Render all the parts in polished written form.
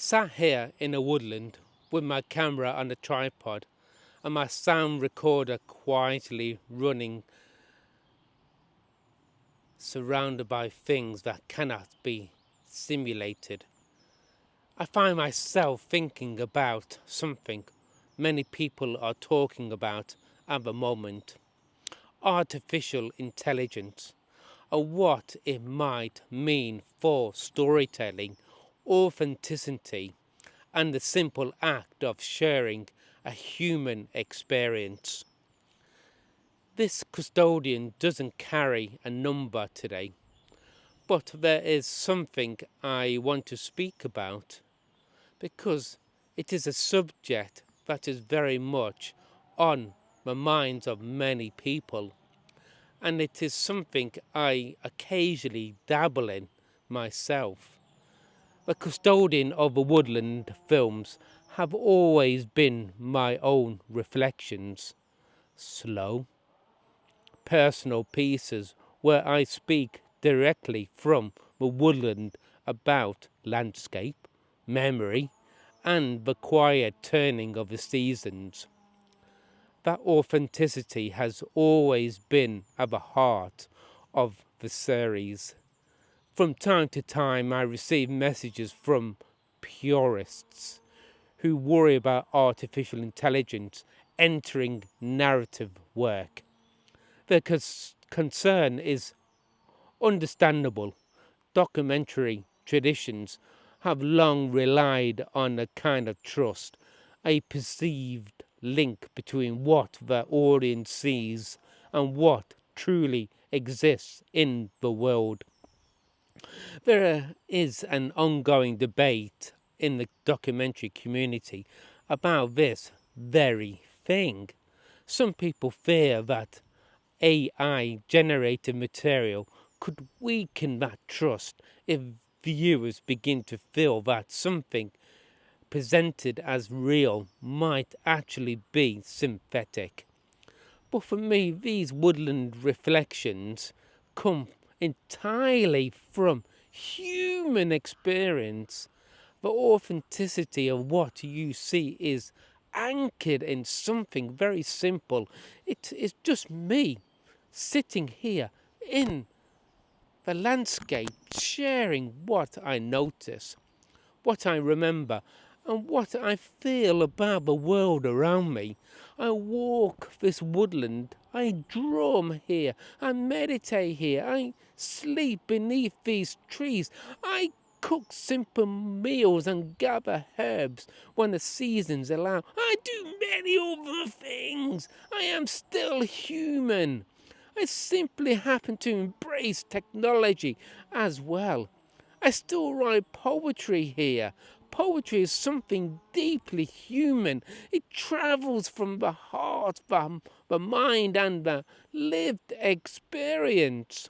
sat here in a woodland with my camera on a tripod and my sound recorder quietly running, surrounded by things that cannot be simulated. I find myself thinking about something many people are talking about at the moment: artificial intelligence, and what it might mean for storytelling, authenticity, and the simple act of sharing a human experience. This custodian doesn't carry a number today, but there is something I want to speak about because it is a subject that is very much on the minds of many people, and it is something I occasionally dabble in myself. The custodian of the Woodland films have always been my own reflections, slow, personal pieces where I speak directly from the woodland about landscape, memory, and the quiet turning of the seasons. That authenticity has always been at the heart of the series. From time to time, I receive messages from purists who worry about artificial intelligence entering narrative work. Their concern is understandable. Documentary traditions have long relied on a kind of trust, a perceived link between what the audience sees and what truly exists in the world. There is an ongoing debate in the documentary community about this very thing. Some people fear that AI generated material could weaken that trust if viewers begin to feel that something presented as real might actually be synthetic. But for me, these woodland reflections come entirely from human experience. The authenticity of what you see is anchored in something very simple. It is just me sitting here in the landscape, sharing what I notice, what I remember, and what I feel about the world around me. I walk this woodland, I drum here, I meditate here, I sleep beneath these trees, I cook simple meals and gather herbs when the seasons allow. I do many other things. I am still human. I simply happen to embrace technology as well. I still write poetry here. Poetry is something deeply human. It travels from the heart, the mind, and the lived experience.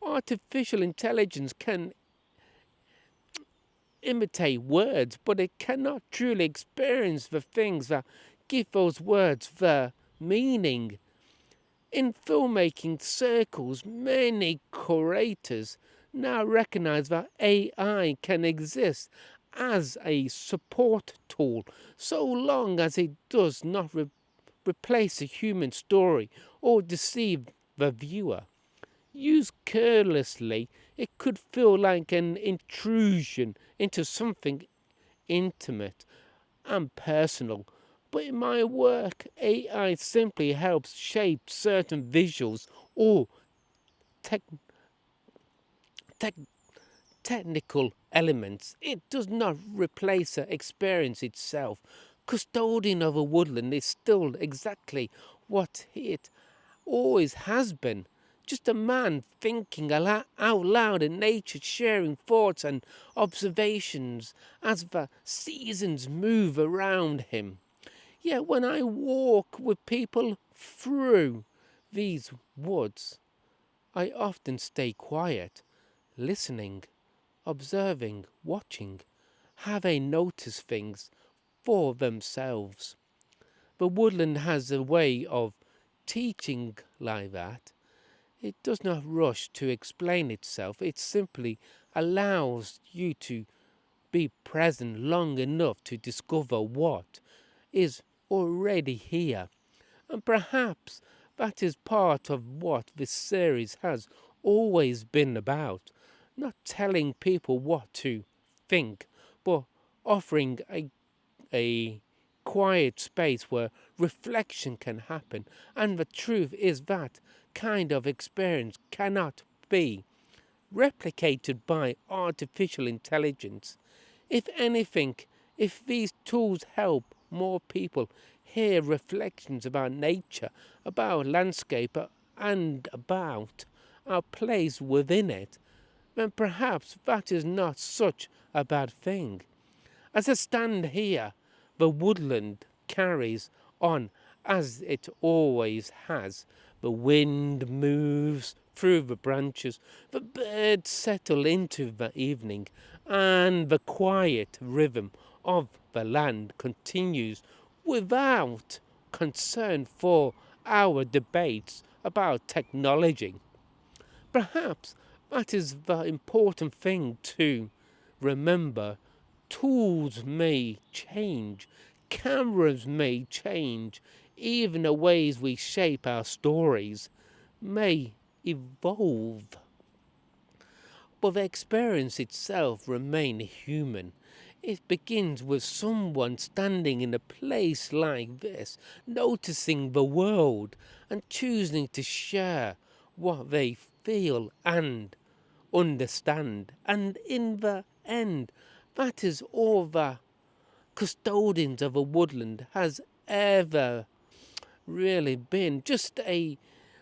Artificial intelligence can imitate words, but it cannot truly experience the things that give those words their meaning. In filmmaking circles, many curators now recognize that AI can exist as a support tool so long as it does not replace a human story or deceive the viewer. Used carelessly, it could feel like an intrusion into something intimate and personal. But in my work, AI simply helps shape certain visuals or tech, tech, technical elements. It does not replace the experience itself. Custodian of a woodland is still exactly what it always has been. Just a man thinking out loud in nature, sharing thoughts and observations as the seasons move around him. Yet when I walk with people through these woods, I often stay quiet, listening, observing, watching, how they notice things for themselves. The woodland has a way of teaching like that. It does not rush to explain itself, it simply allows you to be present long enough to discover what is already here. And perhaps that is part of what this series has always been about. Not telling people what to think, but offering a quiet space where reflection can happen. And the truth is that kind of experience cannot be replicated by artificial intelligence. If anything, if these tools help more people hear reflections about nature, about landscape, and about our place within it, then perhaps that is not such a bad thing. As I stand here, the woodland carries on as it always has. The wind moves through the branches, the birds settle into the evening, and the quiet rhythm of the land continues without concern for our debates about technology. Perhaps that is the important thing to remember. Tools may change, cameras may change, even the ways we shape our stories may evolve. But the experience itself remains human. It begins with someone standing in a place like this, noticing the world and choosing to share what they feel and understand. And in the end, that is all the Custodians of a Woodland has ever really been. Just a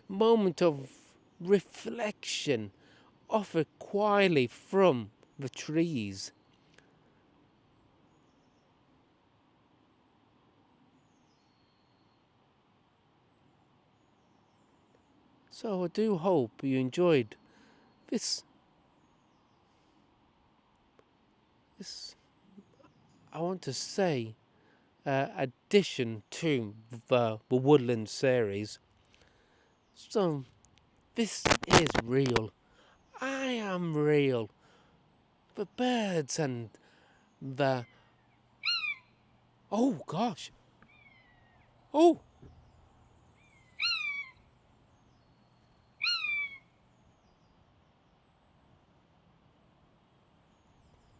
moment of reflection offered quietly from the trees. So I do hope you enjoyed this I want to say addition to the Woodland series. So this is real. I am real. The birds and the oh gosh. Oh,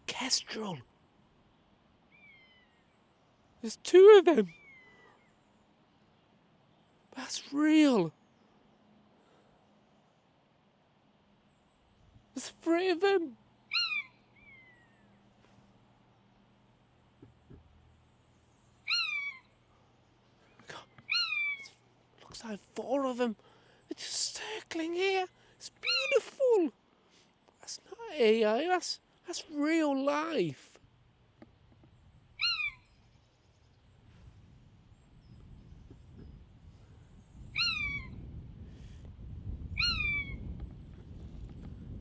kestrel. There's two of them. That's real. There's three of them. God, looks like four of them. They're just circling here. It's beautiful. That's not AI. That's real life.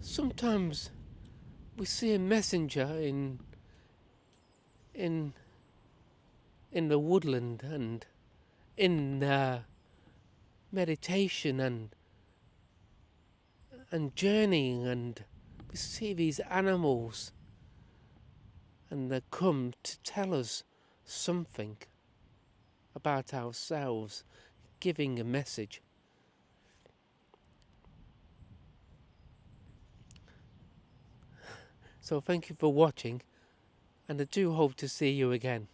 Sometimes we see a messenger in in the woodland and in meditation and journeying, and we see these animals and they come to tell us something about ourselves, giving a message. So thank you for watching, and I do hope to see you again.